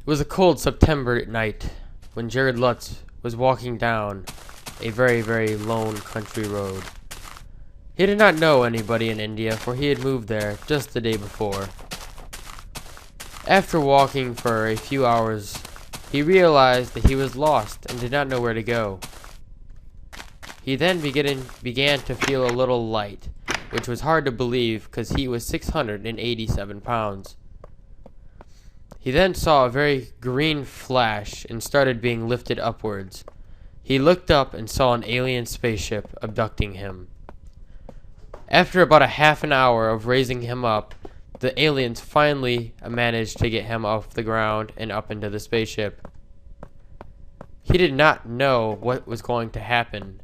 It was a cold September night when Jared Lutz was walking down a very, very lone country road. He did not know anybody in India, for he had moved there just the day before. After walking for a few hours, he realized that he was lost and did not know where to go. He then began to feel a little light, which was hard to believe because he was 687 pounds. He then saw a very green flash and started being lifted upwards. He looked up and saw an alien spaceship abducting him. After about a half an hour of raising him up, the aliens finally managed to get him off the ground and up into the spaceship. He did not know what was going to happen,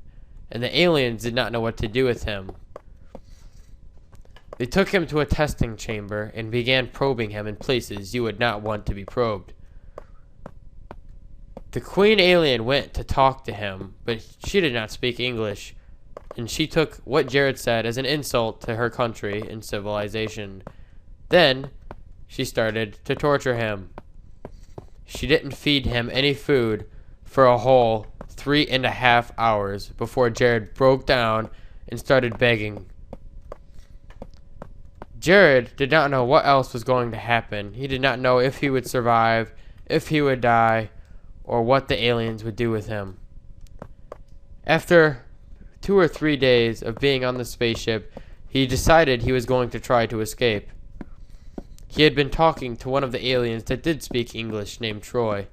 and the aliens did not know what to do with him. They took him to a testing chamber and began probing him in places you would not want to be probed. The Queen Alien went to talk to him, but she did not speak English, and she took what Jared said as an insult to her country and civilization. Then, she started to torture him. She didn't feed him any food for a whole 3.5 hours before Jared broke down and started begging. Jared did not know what else was going to happen. He did not know if he would survive, if he would die, or what the aliens would do with him. After 2 or 3 days of being on the spaceship, he decided he was going to try to escape. He had been talking to one of the aliens that did speak English named Troy.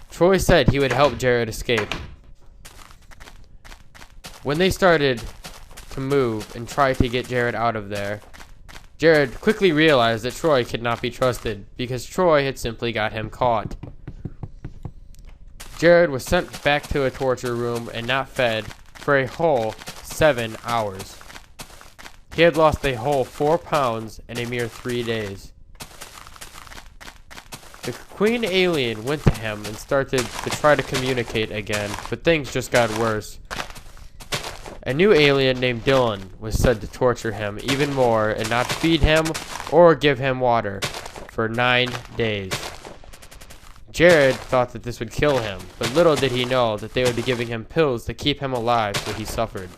Troy said he would help Jared escape. When they started to move and try to get Jared out of there, Jared quickly realized that Troy could not be trusted because Troy had simply got him caught. Jared was sent back to a torture room and not fed for a whole 7 hours. He had lost a whole 4 pounds in a mere 3 days. The Queen Alien went to him and started to try to communicate again, but things just got worse. A new alien named Dylan was said to torture him even more and not feed him or give him water for 9 days. Jared thought that this would kill him, but little did he know that they would be giving him pills to keep him alive so he suffered.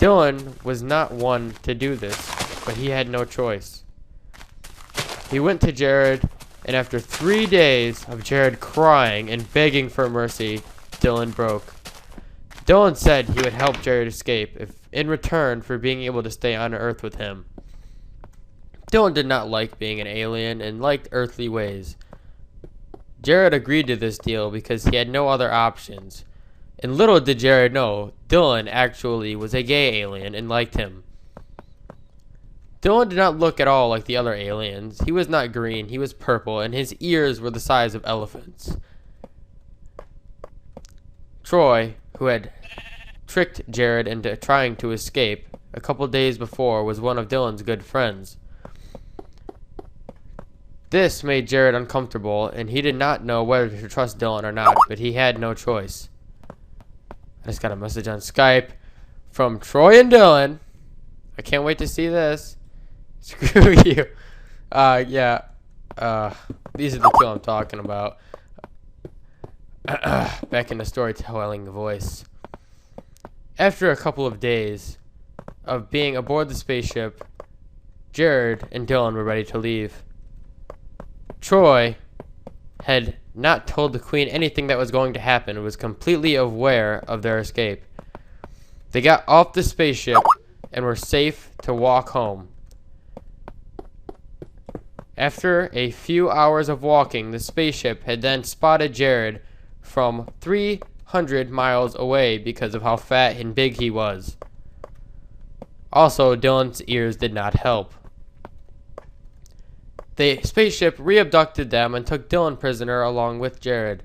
Dylan was not one to do this, but he had no choice. He went to Jared, and after 3 days of Jared crying and begging for mercy, Dylan broke. Dylan said he would help Jared escape if in return for being able to stay on Earth with him. Dylan did not like being an alien and liked earthly ways. Jared agreed to this deal because he had no other options. And little did Jared know, Dylan actually was a gay alien and liked him. Dylan did not look at all like the other aliens. He was not green, he was purple, and his ears were the size of elephants. Troy, who had tricked Jared into trying to escape a couple days before, was one of Dylan's good friends. This made Jared uncomfortable, and he did not know whether to trust Dylan or not, but he had no choice. I just got a message on Skype from Troy and Dylan. I can't wait to see this. Screw you. These are the two I'm talking about. Back in the storytelling voice. After a couple of days of being aboard the spaceship, Jared and Dylan were ready to leave. Troy had not told the Queen anything that was going to happen and was completely aware of their escape. They got off the spaceship and were safe to walk home. After a few hours of walking, the spaceship had then spotted Jared from 300 miles away because of how fat and big he was. Also, Dylan's ears did not help. The spaceship re-abducted them and took Dylan prisoner along with Jared.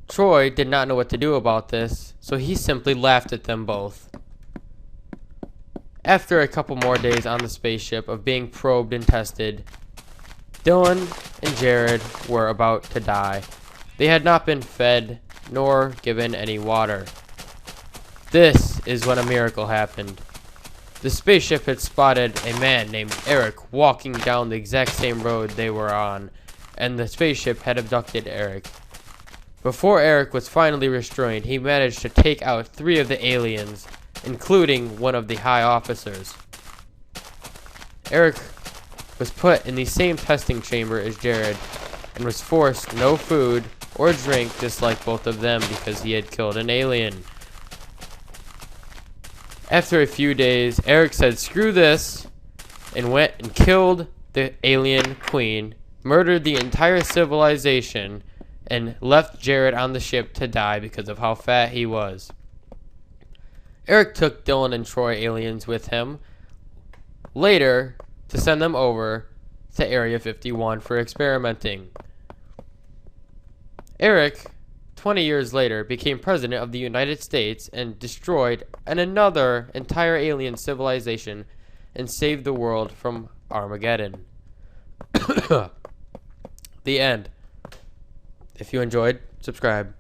Troy did not know what to do about this, so he simply laughed at them both. After a couple more days on the spaceship of being probed and tested, Dylan and Jared were about to die. They had not been fed nor given any water. This is when a miracle happened. The spaceship had spotted a man named Eric walking down the exact same road they were on, and the spaceship had abducted Eric. Before Eric was finally restrained, he managed to take out 3 of the aliens, including one of the high officers. Eric was put in the same testing chamber as Jared, and was forced no food or drink just like both of them because he had killed an alien. After a few days, Eric said screw this and went and killed the alien queen, murdered the entire civilization, and left Jared on the ship to die because of how fat he was. Eric took Dylan and Troy aliens with him later to send them over to Area 51 for experimenting. Eric, 20 years later, became president of the United States and destroyed another entire alien civilization and saved the world from Armageddon. The end. If you enjoyed, subscribe.